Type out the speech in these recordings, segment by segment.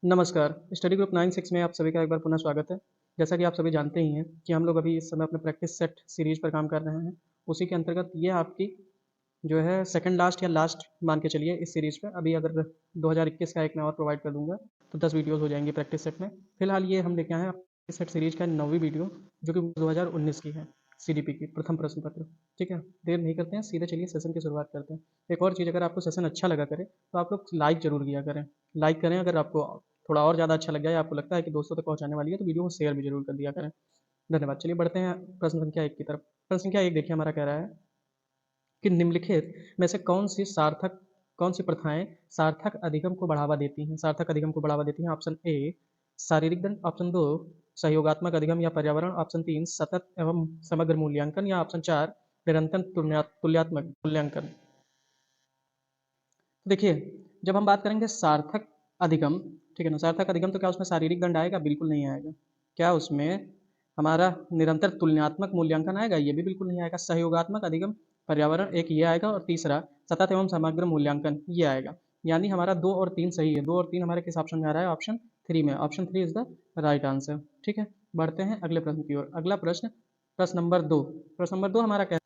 नमस्कार, study group 96 में आप सभी का एक बार पुनः स्वागत है। जैसा कि आप सभी जानते ही हैं कि हम लोग अभी इस समय अपने प्रैक्टिस सेट सीरीज़ पर काम कर रहे हैं। उसी के अंतर्गत ये आपकी जो है सेकंड लास्ट या लास्ट मान के चलिए इस सीरीज़ पे। अभी अगर 2021 का एक मैं और प्रोवाइड कर दूँगा, तो 10 वीडियोज़ हो जाएँगी प्रैक्टिस सेट में। फिलहाल ये हम लेके आए हैं प्रैक्टिस सेट सीरीज़ का 9वीं वीडियो, जो कि 2019 की है, सीडीपी की प्रथम प्रश्न पत्र। ठीक है? देर नहीं करते हैं, सीधे चलिए सेशन की शुरुआत करते हैं। एक और चीज़, अगर आपको सेशन अच्छा लगा करे, तो आप लोग लाइक ज़रूर किया करें। लाइक करें, अगर आपको थोड़ा और ज़्यादा अच्छा लग जाए, आपको लगता है कि दोस्तों तक पहुँचाने वाली है, तो वीडियो को शेयर भी ज़रूर कर दिया करें। धन्यवाद। चलिए बढ़ते हैं प्रश्न संख्या 1 की तरफ। प्रश्न संख्या 1 देखिए हमारा कह रहा है कि निम्नलिखित में से कौन सी प्रथाएँ सार्थक अधिगम को बढ़ावा देती हैं? सार्थक अधिगम को बढ़ावा देती हैं। ऑप्शन ए शारीरिक दंड, ऑप्शन 2 सहयोगात्मक अधिगम या पर्यावरण, ऑप्शन 3 सतत एवं समग्र मूल्यांकन या ऑप्शन 4 निरंतर तुल्यात्मक मूल्यांकन। देखिए, जब हम बात करेंगे सार्थक अधिगम, ठीक है ना? सार्थक अधिगम, तो क्या उसमें शारीरिक दंड आएगा? बिल्कुल नहीं आएगा। क्या उसमें हमारा निरंतर तुलनात्मक मूल्यांकन आएगा? ये भी बिल्कुल नहीं आएगा। सहयोगात्मक अधिगम, पर्यावरण, एक ये आएगा और तीसरा सतत एवं समग्र मूल्यांकन ये आएगा। यानी हमारा 2 और 3 सही है। 2 और 3 हमारे किस ऑप्शन में आ रहा है? ऑप्शन 3 में। Option 3 is the right answer. ठीक है? बढ़ते हैं अगले प्रश्न की ओर। अगला प्रश्न, प्रश्न नंबर 2। प्रश्न नंबर 2 हमारा क्या,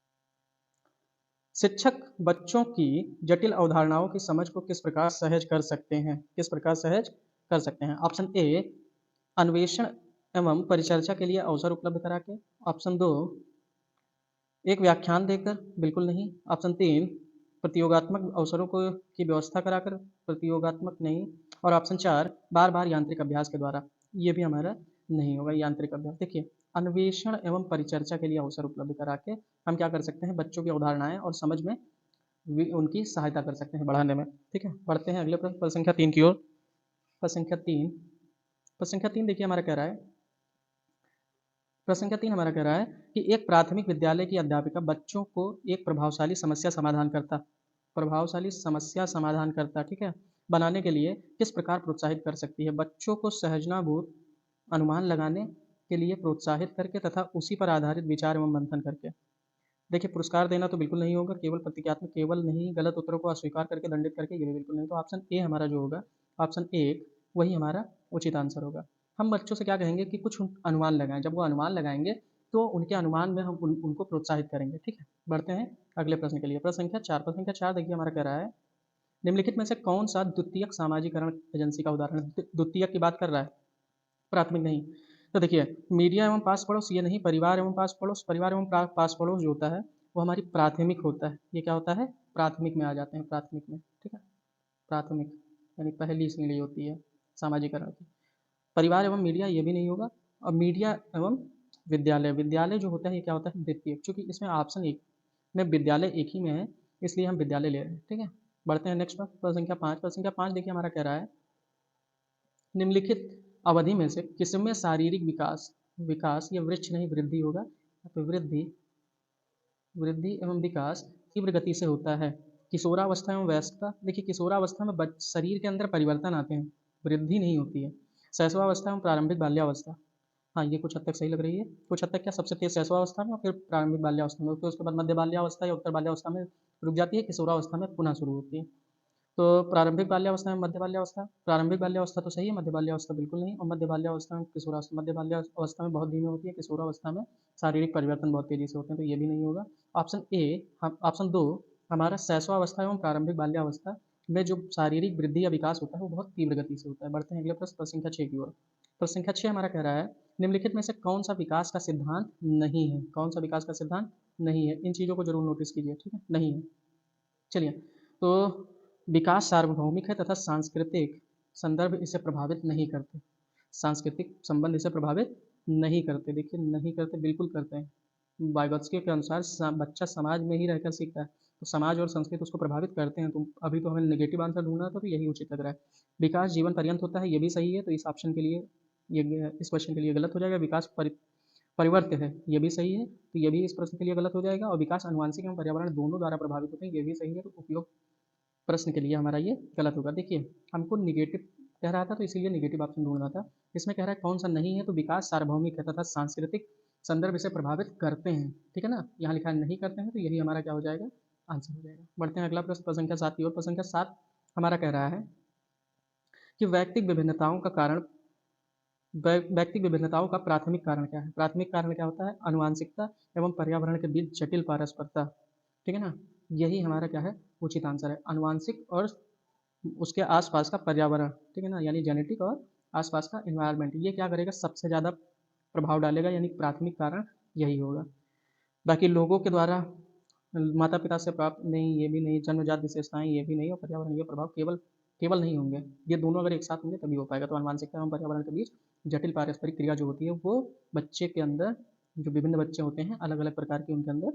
शिक्षक बच्चों की जटिल अवधारणाओं की समझ को किस प्रकार सहज कर सकते हैं? किस प्रकार सहज कर सकते हैं? ऑप्शन ए अन्वेषण एवं परिचर्चा के लिए अवसर उपलब्ध करा के, ऑप्शन 2 एक व्याख्यान देकर, बिल्कुल नहीं, ऑप्शन 3 प्रतियोगात्मक अवसरों को की व्यवस्था कराकर, प्रतियोगात्मक नहीं, और ऑप्शन 4 बार बार यांत्रिक अभ्यास के द्वारा। ये भी हमारा नहीं होगा यांत्रिक अभ्यास। देखिए, अन्वेषण एवं परिचर्चा के लिए अवसर उपलब्ध करा के हम क्या कर सकते हैं? बच्चों की अवधारणाएं और समझ में उनकी सहायता कर सकते हैं बढ़ाने में। ठीक है? बढ़ते हैं अगले प्रश्न, प्रश्न संख्या 3 की ओर। प्रश्न संख्या 3, प्रश्न संख्या 3 देखिए हमारा कह रहा है, प्रश्न संख्या 3 हमारा कह रहा है कि एक प्राथमिक विद्यालय की अध्यापिका बच्चों को एक प्रभावशाली समस्या समाधानकर्ता, ठीक है, बनाने के लिए किस प्रकार प्रोत्साहित कर सकती है? बच्चों को सहजनाभूत अनुमान लगाने के लिए प्रोत्साहित करके तथा उसी पर आधारित विचार एवं मंथन करके। देखिए, पुरस्कार देना तो बिल्कुल नहीं होगा, केवल प्रतिक्रियात्मक, केवल नहीं, गलत उत्तरों को अस्वीकार करके दंडित करके, ये भी बिल्कुल नहीं। तो ऑप्शन ए हमारा जो होगा, ऑप्शन 1 वही हमारा उचित आंसर होगा। हम बच्चों से क्या कहेंगे कि कुछ अनुमान लगाएँ, जब वो अनुमान लगाएँगे तो उनके अनुमान में हम उनको प्रोत्साहित करेंगे। ठीक है? बढ़ते हैं अगले प्रश्न के लिए। प्रश्न संख्या 4, प्रश्न संख्या 4 देखिए हमारा कह रहा है, निम्नलिखित में से कौन-सा द्वितीयक सामाजिकरण एजेंसी का उदाहरण है? द्वितीयक की बात कर रहा है, प्राथमिक नहीं। तो देखिए, मीडिया एवं पास पड़ोस ये नहीं, परिवार एवं पास पड़ोस, परिवार एवं पास पड़ोस जो होता है, वो हमारी प्राथमिक होता है। ये क्या होता है? प्राथमिक में आ जाते हैं, प्राथमिक में। ठीक है? प्राथमिक यानी पहली श्रेणी होती है सामाजिकरण की। परिवार एवं मीडिया ये भी नहीं होगा, और मीडिया एवं विद्यालय, विद्यालय जो होता है ये क्या होता है? द्वितीयक। चूँकि इसमें ऑप्शन 1 में विद्यालय एक ही में है, इसलिए हम विद्यालय ले रहे हैं। ठीक है? बढ़ते हैं नेक्स्ट पर, प्रश्न संख्या 5। प्रश्न संख्या 5 देखिए हमारा कह रहा है, निम्नलिखित अवधि में से किसमें शारीरिक विकास विकास या वृक्ष नहीं वृद्धि होगा? तो वृद्धि वृद्धि एवं विकास तीव्र गति से होता है। किशोरावस्था एवं वयस्कता, देखिए किशोरावस्था में शरीर के अंदर परिवर्तन आते हैं, वृद्धि नहीं होती है। शैशवावस्था एवं प्रारंभिक बाल्यावस्था, हाँ, ये कुछ हद तक सही लग रही है। कुछ हद तक, क्या सबसे तेज शैशवावस्था में और फिर प्रारंभिक बाल्यावस्था में, फिर उसके बाद मध्य बाल्यावस्था या उत्तर बाल्यावस्था में रुक जाती है, किशोरावस्था में पुनः शुरू होती है। तो प्रारंभिक बाल्यावस्था में मध्य बाल्यावस्था, प्रारंभिक बाल्यावस्था तो सही है, मध्य बाल्यावस्था बिल्कुल नहीं, और मध्य बाल्यावस्था में किशोरावस्था, मध्य बाल्यावस्था में बहुत धीमी होती है, किशोरावस्था में शारीरिक परिवर्तन बहुत तेजी से होते हैं, तो ये भी नहीं होगा। ऑप्शन ए, हम ऑप्शन 2 हमारा शैशवावस्था एवं प्रारंभिक बाल्यावस्था में जो शारीरिक वृद्धि या विकास होता है वो बहुत तीव्र गति से होता है। बढ़ते हैं अगले प्रश्न, प्रश्न संख्या 6 की ओर। प्रश्न संख्या 6 हमारा कह रहा है, निम्नलिखित में से कौन सा विकास का सिद्धांत नहीं है? कौन सा विकास का सिद्धांत नहीं है? इन चीज़ों को जरूर नोटिस कीजिए। ठीक है? नहीं है। चलिए, तो विकास सार्वभौमिक है तथा सांस्कृतिक संदर्भ इसे प्रभावित नहीं करते। सांस्कृतिक संबंध इसे प्रभावित नहीं करते। देखिए, नहीं करते, बिल्कुल करते हैं। वाइगॉत्स्की के अनुसार बच्चा समाज में ही रहकर सीखता है, तो समाज और संस्कृति उसको प्रभावित करते हैं। तो अभी तो हमें नेगेटिव आंसर ढूंढना था, तो यही उचित लग रहा है। विकास जीवन पर्यंत होता है, ये भी सही है, तो इस ऑप्शन के लिए इस क्वेश्चन के लिए गलत हो जाएगा। विकास परिवर्त है, ये भी सही है, तो ये भी इस प्रश्न के लिए गलत हो जाएगा। और विकास आनुवांशिक एवं पर्यावरण दोनों द्वारा प्रभावित होते हैं, ये भी सही है, तो उपयोग प्रश्न के लिए हमारा ये गलत होगा। देखिए, हमको निगेटिव कह रहा था, तो इसीलिए निगेटिव ऑप्शन ढूंढना था। इसमें कह रहा है कौन सा नहीं है, तो विकास सार्वभौमिक है तथा सांस्कृतिक संदर्भ इसे प्रभावित करते हैं। ठीक है ना? यहाँ लिखा है नहीं करते हैं, तो यही हमारा क्या हो जाएगा? आंसर हो जाएगा। बढ़ते हैं अगला प्रश्न, प्रश्न संख्या 7 की ओर। प्रश्न संख्या 7 हमारा कह रहा है कि वैयक्तिक विभिन्नताओं का प्राथमिक कारण क्या है। प्राथमिक कारण क्या होता है? आनुवंशिकता एवं पर्यावरण के बीच जटिल पारस्परिकता। ठीक है ना? यही हमारा क्या है? उचित आंसर है। आनुवंशिक और उसके आसपास का पर्यावरण, ठीक है ना, यानी जेनेटिक और आसपास का इन्वायरमेंट, ये क्या करेगा? सबसे ज़्यादा प्रभाव डालेगा, यानी प्राथमिक कारण यही होगा। बाकी लोगों के द्वारा माता पिता से प्राप्त नहीं, ये भी नहीं, जन्मजात विशेषताएं ये भी नहीं, और पर्यावरणीय प्रभाव केवल केवल नहीं होंगे। ये दोनों अगर एक साथ होंगे तभी हो पाएगा। तो आनुवंशिकता एवं पर्यावरण के बीच जटिल पारस्परिक क्रिया जो होती है वो बच्चे के अंदर, जो विभिन्न बच्चे होते हैं अलग अलग प्रकार की उनके अंदर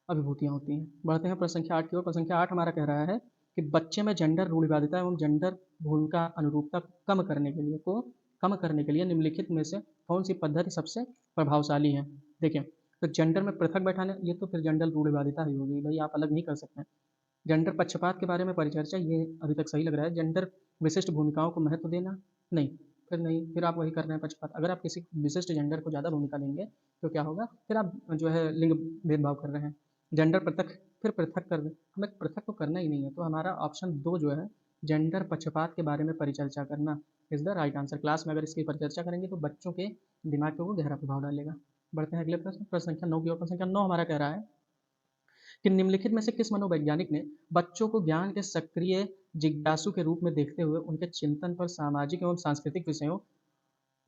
अभिभूतियाँ होती हैं। बढ़ते हैं प्रश्न संख्या 8 की ओर। प्रश्न संख्या 8 हमारा कह रहा है कि बच्चे में जेंडर रूढ़िवादिता एवं जेंडर भूमिका अनुरूपता कम करने के लिए निम्नलिखित में से कौन सी पद्धति सबसे प्रभावशाली है? देखिए, तो जेंडर में पृथक बैठाने, ये तो फिर जेंडर रूढ़िवादिता ही होगी भाई, आप अलग नहीं कर सकते। जेंडर पक्षपात के बारे में परिचर्चा, ये अभी तक सही लग रहा है। जेंडर विशिष्ट भूमिकाओं को महत्व देना, नहीं, फिर नहीं, फिर आप वही कर रहे हैं पक्षपात। अगर आप किसी विशिष्ट जेंडर को ज़्यादा भूमिका देंगे तो क्या होगा? फिर आप जो है लिंग भेदभाव कर रहे हैं। जेंडर पृथक, फिर पृथक कर, हमें पृथक तो करना ही नहीं है, तो हमारा ऑप्शन 2 जो है, जेंडर पक्षपात के बारे में परिचर्चा करना, is the right answer. Class में अगर इसकी परिचर्चा करेंगे तो बच्चों के दिमाग पे वो गहरा प्रभाव डालेगा। बढ़ते हैं अगले प्रश्न, प्रश्न संख्या 9 की ओर। प्रश्न संख्या 9 हमारा कह रहा है कि निम्नलिखित में से किस मनोवैज्ञानिक ने बच्चों को ज्ञान के सक्रिय जिज्ञासु के रूप में देखते हुए उनके चिंतन पर सामाजिक एवं सांस्कृतिक विषयों,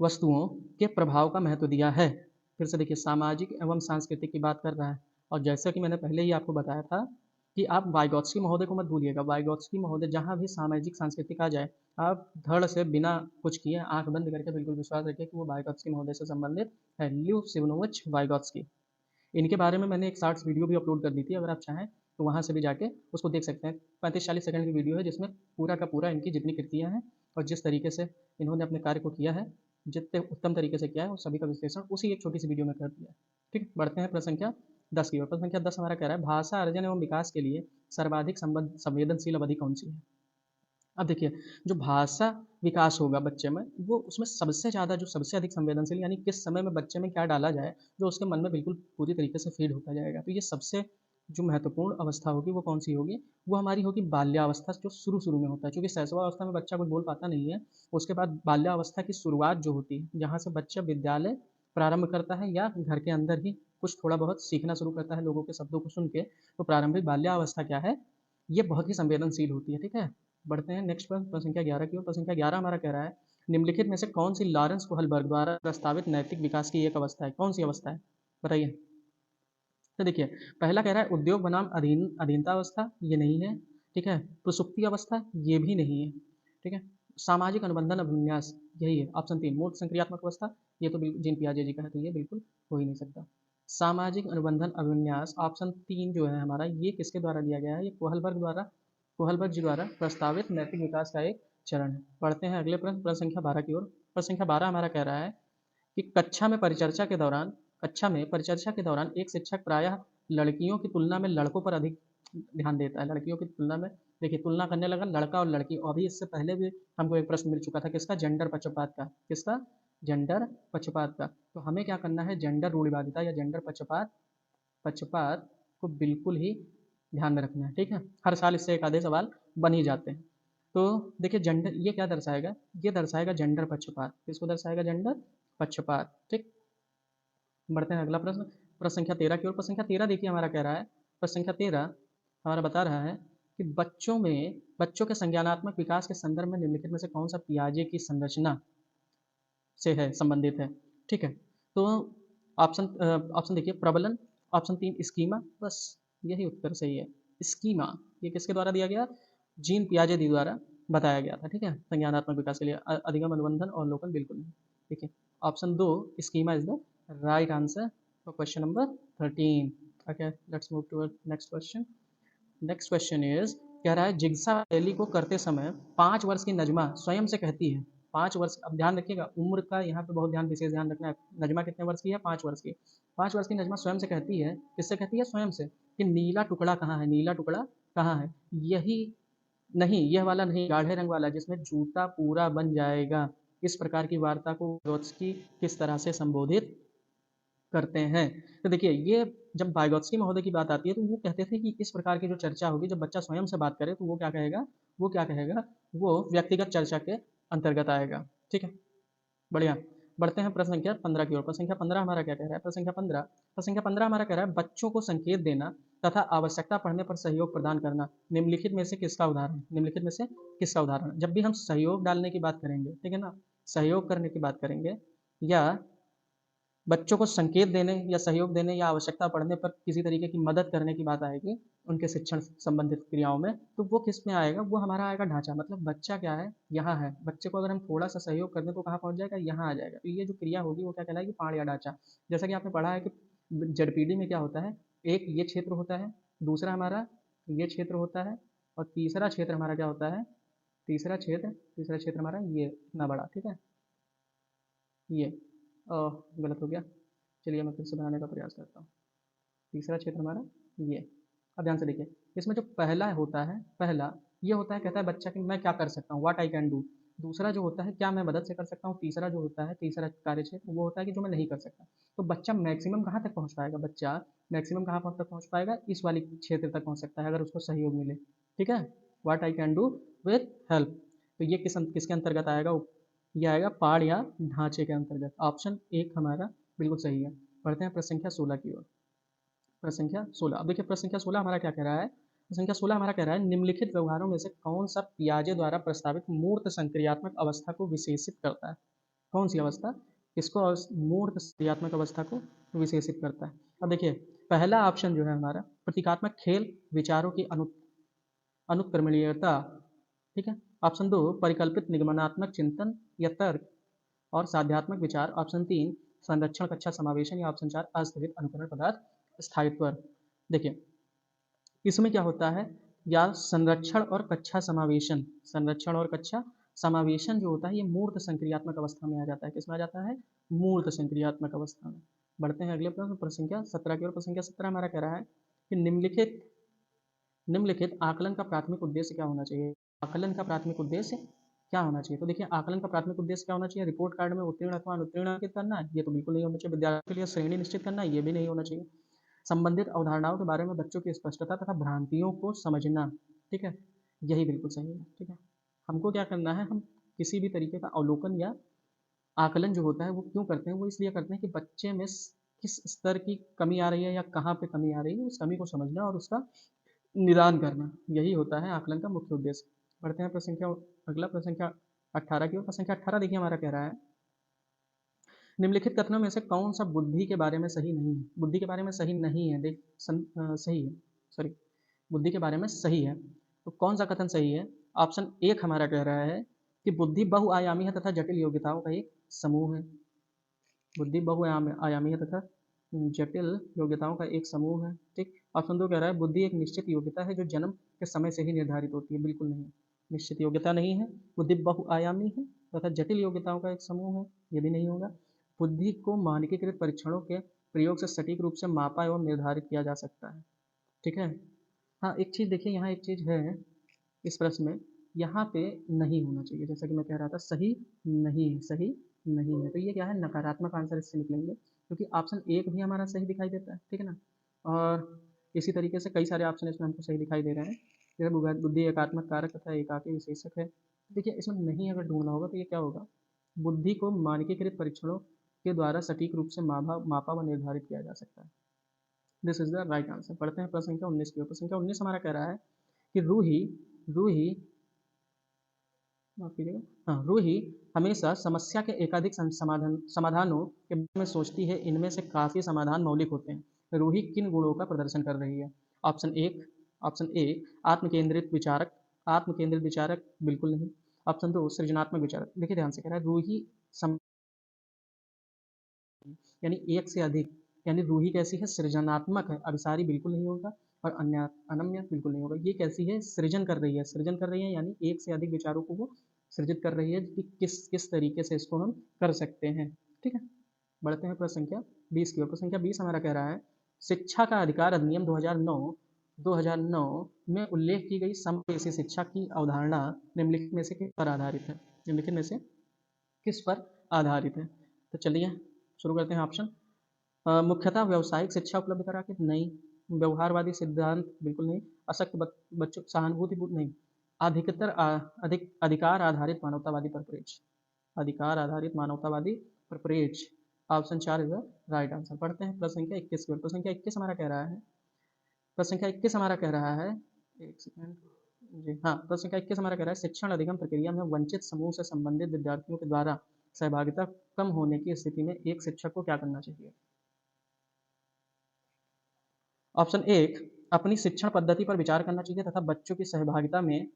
वस्तुओं के प्रभाव का महत्व दिया है? फिर से देखिए, सामाजिक एवं सांस्कृतिक की बात कर रहा है, और जैसा कि मैंने पहले ही आपको बताया था कि आप वाइगॉत्स्की महोदय को मत भूलिएगा। वाइगॉत्स्की महोदय जहाँ भी सामाजिक सांस्कृतिक आ जाए, आप धड़ से बिना कुछ किए आंख बंद करके बिल्कुल विश्वास रखिए कि वो वाइगॉत्स्की महोदय से संबंधित है, ल्यू सिमोनोविच वाइगॉत्स्की। इनके बारे में मैंने एक शॉर्ट्स वीडियो भी अपलोड कर दी थी, अगर आप चाहें तो वहाँ से भी जाके उसको देख सकते हैं। 35-40 सेकंड की वीडियो है जिसमें पूरा का पूरा इनकी जितनी कृतियाँ हैं और जिस तरीके से इन्होंने अपने कार्य को किया है, जितने उत्तम तरीके से किया है, उस सभी का विश्लेषण उसी एक छोटी सी वीडियो में कर दिया है। ठीक, बढ़ते हैं प्रश्न संख्या 10 की ओर। प्रश्न संख्या 10 हमारा कह रहा है भाषा अर्जन एवं विकास के लिए सर्वाधिक संवेदनशील अवधि कौन सी है? अब देखिए, जो भाषा विकास होगा बच्चे में, वो उसमें सबसे ज़्यादा जो सबसे अधिक संवेदनशील, यानी किस समय में बच्चे में क्या डाला जाए जो उसके मन में बिल्कुल पूरी तरीके से फीड होता जाएगा, तो ये सबसे जो महत्वपूर्ण अवस्था होगी वो कौन सी होगी? वो हमारी होगी बाल्यावस्था, जो शुरू शुरू में होता है, क्योंकि शैशवावस्था में बच्चा कुछ बोल पाता नहीं है। उसके बाद बाल्यावस्था की शुरुआत जो होती है, जहाँ से बच्चा विद्यालय प्रारंभ करता है या घर के अंदर ही कुछ थोड़ा बहुत सीखना शुरू करता है लोगों के शब्दों को सुन के, तो प्रारंभिक बाल्यावस्था क्या है? ये बहुत ही संवेदनशील होती है। ठीक है, बढ़ते हैं नेक्स्ट पर, प्रश्न संख्या 11 की ओर। प्रश्न संख्या 11 हमारा कह रहा है निम्नलिखित में से कौन सी लॉरेंस कोहलबर्ग द्वारा प्रस्तावित नैतिक विकास की एक अवस्था है? कौन सी अवस्था है, बताइए। तो देखिए, पहला कह रहा है उद्योग बनाम अधीनता अवस्था, ये नहीं है। ठीक है, प्रसुप्ति अवस्था, ये भी नहीं है। ठीक है, सामाजिक अनुबंधन अभिन्यास, यही है ऑप्शन 3 मूर्त संक्रियात्मक अवस्था, ये तो बिल्कुल जीन पियाजे जी का है, तो ये बिल्कुल हो ही नहीं सकता। सामाजिक अनुबंधन अभिन्यास ऑप्शन 3 जो है हमारा, ये किसके द्वारा दिया गया है? ये कोहलबर्ग जी द्वारा प्रस्तावित नैतिक विकास का एक चरण है। पढ़ते हैं अगले प्रश्न, प्रश्न संख्या 12 की ओर। प्रश्न संख्या 12 हमारा कह रहा है कि कक्षा में परिचर्चा के दौरान एक शिक्षक प्रायः लड़कियों की तुलना में लड़कों पर अधिक ध्यान देता है। लड़कियों की तुलना में, देखिए, तुलना करने लगा लड़का और लड़की। और अभी इससे पहले भी हमको एक प्रश्न मिल चुका था, किसका? जेंडर पक्षपात का। किसका? जेंडर पक्षपात का। तो हमें क्या करना है? जेंडर रूढ़िवादिता या जेंडर पक्षपात पक्षपात को बिल्कुल ही ध्यान में रखना है। ठीक है, हर साल इससे एक आधे सवाल बन ही जाते हैं। तो देखिए, जेंडर ये क्या दर्शाएगा? ये दर्शाएगा जेंडर पक्षपात। किसको दर्शाएगा? जेंडर पक्षपात। ठीक, बढ़ते हैं अगला प्रश्न, प्रश्न संख्या 13 की ओर। प्रश्न संख्या 13 देखिए हमारा कह रहा है, प्रश्न संख्या 13 हमारा बता रहा है कि बच्चों के संज्ञानात्मक विकास के संदर्भ में निम्नलिखित में से कौन सा पियाजे की संरचना से है, संबंधित है? ठीक है, तो ऑप्शन देखिए, प्रबलन, ऑप्शन 3 स्कीमा, बस यही उत्तर सही है। स्कीमा, ये किसके द्वारा दिया गया? जीन पियाजे दी द्वारा बताया गया था। ठीक है, संज्ञानात्मक विकास के लिए अधिगम, अनुबंधन और लोकन बिल्कुल नहीं। ठीक है, option 2 schema is the right answer for question number 13। Okay, let's move to next question. Next question is, कह रहा है जिग्सा रैली को करते समय 5 वर्ष की नजमा स्वयं से कहती है, 5 वर्ष, अब ध्यान रखिएगा उम्र का यहाँ पे बहुत विशेष ध्यान रखना है। नजमा कितने वर्ष की है? 5 वर्ष की। 5 वर्ष की नजमा स्वयं से कहती है, किससे कहती है? स्वयं से, कि नीला टुकड़ा कहाँ है? नीला टुकड़ा कहाँ है? यही नहीं, यह वाला नहीं, गाढ़े रंग वाला जिसमें जूता पूरा बन जाएगा। इस प्रकार की वार्ता को गोत्सकी किस तरह से संबोधित करते हैं? तो देखिए, ये जब वाइगॉत्स्की महोदय की बात आती है तो वो कहते थे कि इस प्रकार की जो चर्चा होगी, जब बच्चा स्वयं से बात करे तो वो क्या कहेगा? वो क्या कहेगा, वो व्यक्तिगत चर्चा के अंतर्गत आएगा। ठीक है, बढ़िया। बढ़ते हैं प्रश्न संख्या 15 की ओर। प्रश्न संख्या 15 हमारा क्या कह रहा है? प्रश्न संख्या 15 हमारा कह रहा है बच्चों को संकेत देना तथा आवश्यकता पड़ने पर सहयोग प्रदान करना निम्नलिखित में से किसका उदाहरण है? निम्नलिखित में से किसका उदाहरण? जब भी हम सहयोग डालने की बात करेंगे, ठीक है ना, सहयोग करने की बात करेंगे, या बच्चों को संकेत देने या सहयोग देने या आवश्यकता पड़ने पर किसी तरीके की मदद करने की बात आएगी उनके शिक्षण संबंधित क्रियाओं में, तो वो किस में आएगा? वो हमारा आएगा ढांचा। मतलब बच्चा क्या है, यहाँ है, बच्चे को अगर हम थोड़ा सा सहयोग कर दें तो कहाँ पहुँच जाएगा? यहाँ आ जाएगा। तो ये जो क्रिया होगी वो क्या कहलाएगी? पाड़ या ढांचा। जैसा कि आपने पढ़ा है कि जड़पीडी में क्या होता है, एक ये क्षेत्र होता है, दूसरा हमारा ये क्षेत्र होता है, और तीसरा क्षेत्र हमारा क्या होता है? तीसरा क्षेत्र हमारा ये इतना बड़ा, ठीक है, ये गलत हो गया, चलिए मैं फिर से बनाने का प्रयास करता हूँ। तीसरा क्षेत्र हमारा ये। अब ध्यान से देखिए, इसमें जो पहला होता है, पहला ये होता है, कहता है बच्चा कि मैं क्या कर सकता हूँ, व्हाट आई कैन डू। दूसरा जो होता है क्या मैं मदद से कर सकता हूँ। तीसरा जो होता है, तीसरा कार्य क्षेत्र वो होता है कि जो मैं नहीं कर सकता। तो बच्चा मैक्सिमम कहाँ तक पहुँच पाएगा? बच्चा मैक्सिमम कहाँ तक पहुँच पाएगा? इस वाली क्षेत्र तक पहुँच सकता है अगर उसको सहयोग मिले। ठीक है, what I can do with help. तो ये किसके अंतर्गत आएगा? ये आएगा पाड़ या ढांचे के अंतर्गत। ऑप्शन एक हमारा बिल्कुल सही है। बढ़ते हैं प्रश्न संख्या 16 की ओर। प्रश्न संख्या 16। अब देखिए प्रश्न संख्या 16 हमारा क्या कह रहा है? प्रश्न संख्या 16 हमारा कह रहा है निम्नलिखित व्यवहारों में से कौन सा पियाजे द्वारा प्रस्तावित मूर्त संक्रियात्मक अवस्था को विशेषित करता है? कौन सी अवस्था इसको मूर्त संक्रियात्मक अवस्था को विशेषित करता है? अब देखिए पहला ऑप्शन जो है हमारा प्रतीकात्मक खेल विचारों की अनुत्क्रमणीयता, ठीक है। ऑप्शन दो परिकल्पित निगमनात्मक चिंतन या तर्क और साध्यात्मक विचार। ऑप्शन तीन संरक्षण कक्षा समावेशन, या ऑप्शन चार अस्थगित अनुकरण पदार्थ स्थायित्व। देखिए इसमें क्या होता है, या संरक्षण और कक्षा समावेशन, संरक्षण और कक्षा समावेशन जो होता है ये मूर्त संक्रियात्मक अवस्था में आ जाता है। किसमें आ जाता है? मूर्त संक्रियात्मक अवस्था में। बढ़ते हैं अगले प्रश्न, प्रश्न संख्या 17 की ओर। प्रश्न संख्या 17 हमारा कह रहा है कि निम्नलिखित आकलन का प्राथमिक उद्देश्य क्या होना चाहिए? आकलन का प्राथमिक उद्देश्य क्या होना चाहिए? तो देखिए आकलन का प्राथमिक उद्देश्य क्या होना चाहिए? रिपोर्ट कार्ड में उत्तीर्ण अथवा अनुत्तीर्ण अंकित करना, ये तो बिल्कुल नहीं होना चाहिए। विद्यार्थी के लिए श्रेणी निश्चित करना, ये भी नहीं होना चाहिए। संबंधित अवधारणाओं के बारे में बच्चों की स्पष्टता तथा भ्रांतियों को समझना, ठीक है, यही बिल्कुल सही है। ठीक है, हमको क्या करना है, हम किसी भी तरीके का अवलोकन या आकलन जो होता है वो क्यों करते हैं? वो इसलिए करते हैं कि बच्चे में किस स्तर की कमी आ रही है या कहाँ पे कमी आ रही है, उस कमी को समझना और उसका निदान करना, यही होता है आकलन का मुख्य उद्देश्य। बढ़ते हैं प्रश्न संख्या अगला प्रश्न संख्या 18 की ओर। प्रश्न संख्या 18 देखिए हमारा कह रहा है निम्नलिखित कथनों में से कौन सा बुद्धि के बारे में सही नहीं है? बुद्धि के बारे में सही नहीं है, सही है, सॉरी, बुद्धि के बारे में सही है। तो कौन सा कथन सही है? ऑप्शन एक हमारा कह रहा है कि बुद्धि बहुआयामी है तथा जटिल योग्यताओं का एक समूह है। बुद्धि बहुआयामी है तथा जटिल योग्यताओं का एक समूह है। ठीक। ऑप्शन दो कह रहा है बुद्धि एक निश्चित योग्यता है जो जन्म के समय से ही निर्धारित होती है। बिल्कुल नहीं, निश्चित योग्यता नहीं है। बुद्धि बहुआयामी है तथा जटिल योग्यताओं का एक समूह है, ये भी नहीं होगा। बुद्धि को मानकीकृत परीक्षणों के प्रयोग से सटीक रूप से मापा एवं निर्धारित किया जा सकता है। ठीक है। हाँ एक चीज़ देखिए, यहाँ एक चीज़ है इस प्रश्न में, यहाँ पे नहीं होना चाहिए। जैसा कि मैं कह रहा था सही नहीं है, सही नहीं है, तो ये क्या है, नकारात्मक आंसर इससे निकलेंगे, क्योंकि ऑप्शन एक भी हमारा सही दिखाई देता है। ठीक है ना, और इसी तरीके से कई सारे ऑप्शन इसमें हमको सही दिखाई दे रहे हैं। जैसे बुद्धि एकात्मक कारक तथा एकाकी विशेषक है। देखिए इसमें नहीं अगर ढूंढना होगा तो ये क्या होगा, बुद्धि को मानकीकृत परीक्षणों के द्वारा सटीक रूप से मापा व निर्धारित किया जा सकता है। This is the right answer. पढ़ते हैं प्रश्न संख्या 19 की ओर। प्रश्न संख्या 19 हमारा कह रहा है कि रूही रूही माफ कीजिएगा, हाँ, रूही हमेशा समस्या के एकाधिक समाधानों के बारे में सोचती है, इनमें से काफ़ी समाधान मौलिक होते हैं। रूही किन गुणों का प्रदर्शन कर रही है? ऑप्शन ए आत्म केंद्रित विचारक, बिल्कुल नहीं। ऑप्शन दो सृजनात्मक विचारक। देखिए ध्यान से कह रहा है रूही यानी एक से अधिक, यानी रूही कैसी है, सृजनात्मक है। अभिसारी बिल्कुल नहीं होगा, और अन्य अनम्य बिल्कुल नहीं होगा। ये कैसी है, सृजन कर रही है, सृजन कर रही है, यानी एक से अधिक विचारों को वो सृजित कर रही है कि किस किस तरीके से इसको हम कर सकते हैं। ठीक है, बढ़ते हैं प्रश्न संख्या 20 की ओर। प्रश्न संख्या 20 हमारा कह रहा है शिक्षा का अधिकार अधिनियम 2009 में उल्लेख की गई समवेशी शिक्षा की अवधारणा निम्नलिखित में से किस पर आधारित है? निम्नलिखित में से किस पर आधारित है? तो चलिए शुरू करते हैं। ऑप्शन मुख्यतः व्यावसायिक शिक्षा उपलब्ध करा के, नहीं। व्यवहारवादी सिद्धांत, बिल्कुल नहीं। अशक्त बच्चों सहानुभूतिपूर्ण, नहीं। अधिकार आधारित मानवतावादी परिप्रेक्ष्य, अधिकार आधारित मानवतावादी परिप्रेक्ष्य। Option 4 is the right answer. पढ़ते हैं प्रश्न संख्या 21 की ओर। प्रश्न संख्या 21 हमारा कह रहा है, प्रश्न संख्या 21 हमारा कह रहा है, एक सेकंड जी हाँ, प्रश्न संख्या 21 हमारा कह रहा है शिक्षण अधिगम प्रक्रिया में वंचित समूह से संबंधित विद्यार्थियों के द्वारा सहभागिता कम होने की स्थिति में एक शिक्षक को क्या करना चाहिए। ऑप्शन 1, अपनी शिक्षण पद्धति पर विचार करना चाहिए तथा बच्चों की सहभागिता में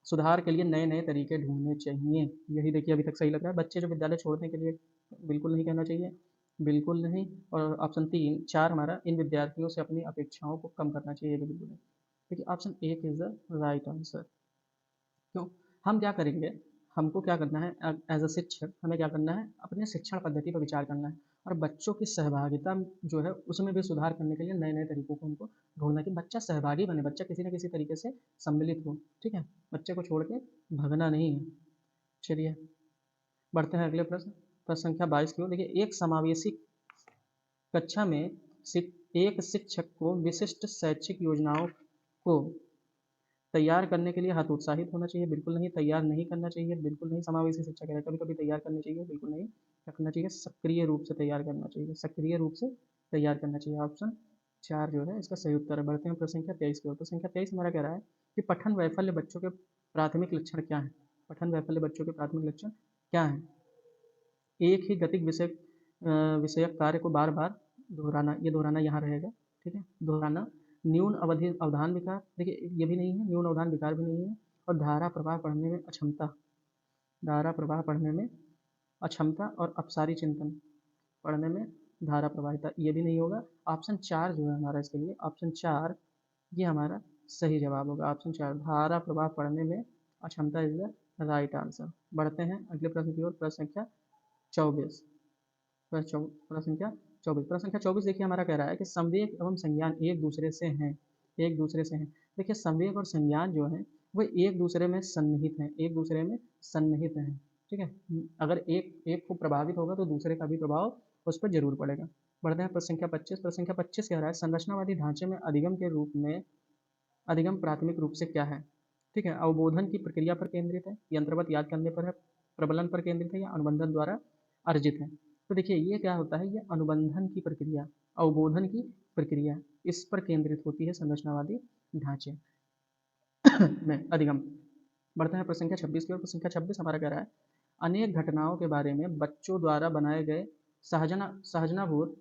सुधार के लिए नए नए तरीके ढूंढने चाहिए। यही देखिए अभी तक सही लग रहा है। बच्चे जो विद्यालय छोड़ने के लिए बिल्कुल नहीं कहना चाहिए, बिल्कुल नहीं। और ऑप्शन 3 4 हमारा इन विद्यार्थियों से अपनी अपेक्षाओं को कम करना चाहिए, ये भी बिल्कुल नहीं। देखिए option 1 is the right answer. क्यों? हम क्या करेंगे, हमको क्या करना है एज अ शिक्षक, हमें क्या करना है, अपने शिक्षण पद्धति पर विचार करना है और बच्चों की सहभागिता जो है उसमें भी सुधार करने के लिए नए नए तरीकों को हमको ढूंढना कि बच्चा सहभागी बने, बच्चा किसी न किसी तरीके से सम्मिलित हो। ठीक है, बच्चे को छोड़ के भगना नहीं है। चलिए बढ़ते हैं अगले प्रश्न, प्रश्न संख्या 22 की ओर। देखिए एक समावेशी कक्षा में एक शिक्षक को विशिष्ट शैक्षिक योजनाओं को तैयार करने के लिए हतोत्साहित होना चाहिए, बिल्कुल नहीं। तैयार नहीं करना चाहिए, बिल्कुल नहीं। समावेशी शिक्षा कह रहा है, कभी कभी तैयार करनी चाहिए, बिल्कुल नहीं। क्या करना चाहिए, सक्रिय रूप से तैयार करना चाहिए, सक्रिय रूप से तैयार करना चाहिए। ऑप्शन 4 जो है इसका सही उत्तर है। बढ़ते हैं प्रश्न संख्या 23 की ओर। प्रश्न संख्या 23 हमारा कह रहा है कि पठन वैफल्य बच्चों के प्राथमिक लक्षण क्या है। पठन वैफल्य बच्चों के प्राथमिक लक्षण क्या है। एक ही गतिक विषयक कार्य को बार बार दोहराना, ये दोहराना यहाँ रहेगा, ठीक है, दोहराना। न्यून अवधि अवधान विकार, देखिए ये भी नहीं है, न्यून अवधान विकार भी नहीं है। और धारा प्रवाह पढ़ने में अक्षमता, धारा प्रवाह पढ़ने में अक्षमता और अपसारी चिंतन पढ़ने में धारा प्रवाहिता, ये भी नहीं होगा। ऑप्शन 4 जो है हमारा इसके लिए, ऑप्शन 4 ये हमारा सही जवाब होगा। ऑप्शन 4 धारा प्रवाह पढ़ने में अक्षमता इज द राइट आंसर। बढ़ते हैं अगले प्रश्न की ओर। प्रश्न संख्या 24, प्रश्न संख्या 24, प्रश्न संख्या 24 देखिए हमारा कह रहा है कि संवेग एवं संज्ञान एक दूसरे से हैं, एक दूसरे से हैं। देखिए संवेग और संज्ञान जो है वो एक दूसरे में सन्निहित हैं, एक दूसरे में सन्निहित हैं। ठीक है, अगर एक एक को प्रभावित होगा तो दूसरे का भी प्रभाव उस पर जरूर पड़ेगा। बढ़ते हैं प्रश्न संख्या 25, प्रश्न संख्या 25 कह रहा है संरचनावादी ढांचे में अधिगम के रूप में अधिगम प्राथमिक रूप से क्या है। ठीक है, अवबोधन की प्रक्रिया पर केंद्रित है, यंत्रवत याद करने पर है, प्रबलन पर केंद्रित है या अनुबंधन द्वारा अर्जित है। तो देखिए ये क्या होता है, ये अनुबंधन की प्रक्रिया, अवबोधन की प्रक्रिया, इस पर केंद्रित होती है संरचनावादी ढांचे में अधिगम। बढ़ते हैं प्रश्न संख्या 26 की ओर। प्रश्न संख्या 26 हमारा कह रहा है अनेक घटनाओं के बारे में बच्चों द्वारा बनाए गए सहजनाभूत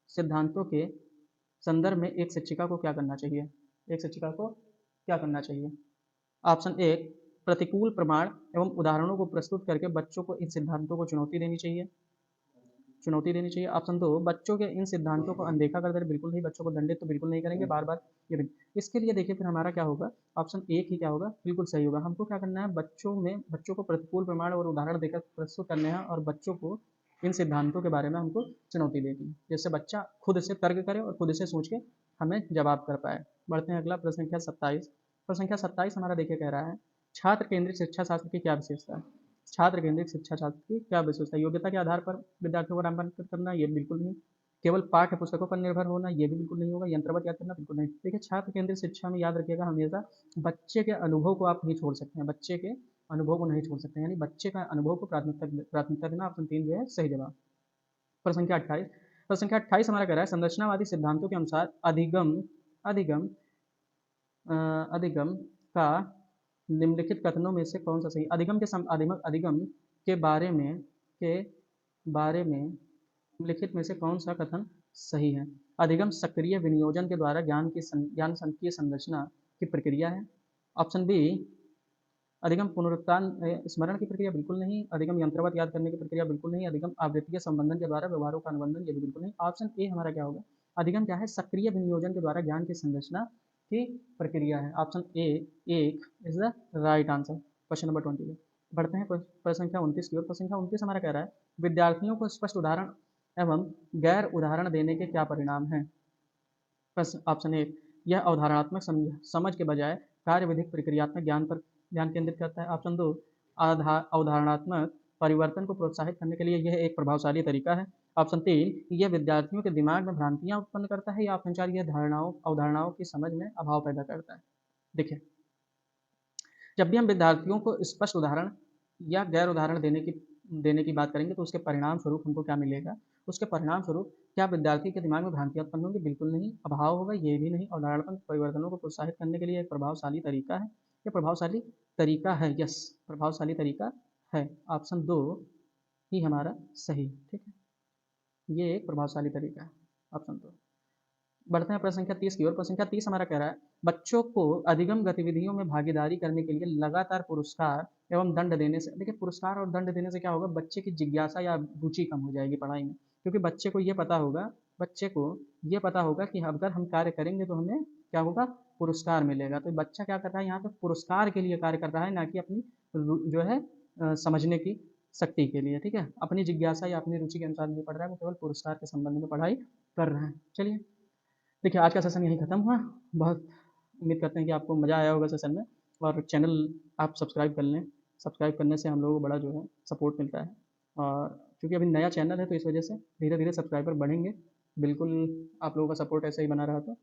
सिद्धांतों के संदर्भ में एक शिक्षिका को क्या करना चाहिए, एक शिक्षिका को क्या करना चाहिए। ऑप्शन 1, प्रतिकूल प्रमाण एवं उदाहरणों को प्रस्तुत करके बच्चों को इन सिद्धांतों को चुनौती देनी चाहिए, चुनौती देनी चाहिए। ऑप्शन 2, बच्चों के इन सिद्धांतों को अनदेखा कर दे, बिल्कुल नहीं, बच्चों को दंडित तो बिल्कुल नहीं करेंगे बार बार ये भी। इसके लिए देखिए फिर हमारा क्या होगा, ऑप्शन 1 ही क्या होगा, बिल्कुल सही होगा। हमको क्या करना है, बच्चों को प्रतिकूल प्रमाण और उदाहरण देकर प्रस्तुत करने हैं और बच्चों को इन सिद्धांतों के बारे में हमको चुनौती देनी है, जिससे बच्चा खुद से तर्क करे और खुद से सोच के हमें जवाब कर पाए। बढ़ते हैं अगला प्रश्न संख्या 27, प्रश्न संख्या 27 हमारा देखिए कह रहा है छात्र केंद्रित शिक्षा शास्त्र की क्या विशेषता है। छात्र केंद्रित शिक्षा शास्त्र की क्या विशेषता है। योग्यता के आधार पर विद्यार्थियों को नामांकित करना, ये बिल्कुल नहीं। केवल पाठ्य पुस्तकों पर निर्भर होना, ये भी बिल्कुल नहीं होगा। यंत्रवत याद करना, बिल्कुल नहीं। देखिए छात्र केंद्रित शिक्षा में याद रखिएगा हमेशा बच्चे के अनुभव को आप नहीं छोड़ सकते हैं, बच्चे के अनुभव को नहीं छोड़ सकते हैं, यानी बच्चे का अनुभव को प्राथमिकता देना। ऑप्शन 3 जो है सही जवाब। प्रश्न संख्या 28, प्रश्न संख्या 28 हमारा कह रहा है संरचनावादी सिद्धांतों के अनुसार अधिगम अधिगम अधिगम का निम्नलिखित कथनों में से कौन सा सही। अधिगम के बारे में निम्नलिखित में से कौन सा कथन सही है। अधिगम सक्रिय विनियोजन के द्वारा ज्ञान की संरचना की प्रक्रिया है। ऑप्शन बी, अधिगम पुनरुत्थान स्मरण की प्रक्रिया, बिल्कुल नहीं। अधिगम यंत्रवत याद करने की प्रक्रिया, बिल्कुल नहीं। अधिगम आवृत्तीय संबंधन के द्वारा व्यवहारों का अनुबंधन, ये भी बिल्कुल नहीं। ऑप्शन ए हमारा क्या होगा, अधिगम क्या है, सक्रिय विनियोजन के द्वारा ज्ञान की संरचना की प्रक्रिया है। ऑप्शन ए एक is the right answer. Question number 20। बढ़ते हैं प्रश्न संख्या 29 की ओर। प्रश्न संख्या 29 हमारा कह रहा है विद्यार्थियों को स्पष्ट उदाहरण एवं गैर उदाहरण देने के क्या परिणाम हैं। प्रश्न ऑप्शन 1, यह अवधारणात्मक समझ के बजाय कार्यविधिक प्रक्रियात्मक ध्यान केंद्रित करता है। ऑप्शन 2, अवधारणात्मक परिवर्तन को प्रोत्साहित करने के लिए यह एक प्रभावशाली तरीका है। ऑप्शन 3, यह विद्यार्थियों के दिमाग में भ्रांतियां उत्पन्न करता है। या ऑप्शन 4, यह अवधारणाओं की समझ में अभाव पैदा करता है। देखिए जब भी हम विद्यार्थियों को स्पष्ट उदाहरण या गैर उदाहरण देने की बात करेंगे तो उसके परिणाम स्वरूप हमको क्या मिलेगा? उसके परिणाम स्वरूप क्या विद्यार्थी के दिमाग में भ्रांतियाँ उत्पन्न होंगी? बिल्कुल नहीं। अभाव होगा, ये भी नहीं। अवधारणात्मक परिवर्तनों को प्रोत्साहित करने के लिए एक प्रभावशाली तरीका है। ये प्रभावशाली तरीका है, यस, प्रभावशाली तरीका है। ऑप्शन 2 ही हमारा सही, ठीक है? ये एक प्रभावशाली तरीका है, ऑप्शन 2। बढ़ते हैं प्रश्न संख्या 30 की ओर। प्रश्न संख्या 30 हमारा कह रहा है, बच्चों को अधिगम गतिविधियों में भागीदारी करने के लिए लगातार पुरस्कार एवं दंड देने से, देखिए पुरस्कार और दंड देने से क्या होगा, बच्चे की जिज्ञासा या रुचि कम हो जाएगी पढ़ाई में, क्योंकि बच्चे को ये पता होगा कि अगर हम कार्य करेंगे तो हमें क्या होगा, पुरस्कार मिलेगा। तो बच्चा क्या कर रहा है यहाँ पे, पुरस्कार के लिए कार्य कर रहा है, ना कि अपनी जो है समझने की शक्ति के लिए, ठीक है? अपनी जिज्ञासा या अपनी रुचि के अनुसार नहीं पढ़ रहा है, वो केवल पुरस्कार के संबंध में पढ़ाई कर रहा है। चलिए, देखिए आज का सेशन यहीं ख़त्म हुआ। बहुत उम्मीद करते हैं कि आपको मज़ा आया होगा सेशन में, और चैनल आप सब्सक्राइब कर लें। सब्सक्राइब करने से हम लोगों को बड़ा जो है सपोर्ट मिलता है, और चूँकि अभी नया चैनल है तो इस वजह से धीरे-धीरे सब्सक्राइबर बढ़ेंगे। बिल्कुल, आप लोगों का सपोर्ट ऐसे ही बना रहा तो।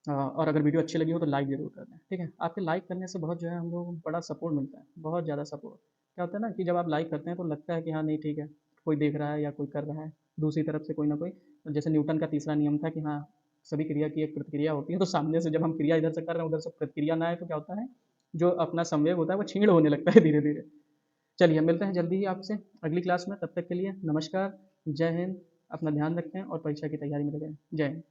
और अगर वीडियो अच्छी लगी हो तो लाइक ज़रूर कर दें, ठीक है? आपके लाइक करने से बहुत जो है हम लोगों को बड़ा सपोर्ट मिलता है, बहुत ज़्यादा सपोर्ट। क्या होता है ना कि जब आप लाइक करते हैं तो लगता है कि हाँ, नहीं ठीक है, कोई देख रहा है या कोई कर रहा है। दूसरी तरफ से कोई ना कोई, जैसे न्यूटन का तीसरा नियम था कि हाँ, सभी क्रिया की एक प्रतिक्रिया होती है, तो सामने से जब हम क्रिया इधर से कर रहे हैं, उधर से प्रतिक्रिया ना आए तो क्या होता है, जो अपना संवेग होता है वो क्षीण होने लगता है धीरे-धीरे। चलिए, मिलते हैं जल्दी ही आपसे अगली क्लास में, तब तक के लिए नमस्कार, जय हिंद, अपना ध्यान रखें और परीक्षा की तैयारी में लगे रहें। जय हिंद।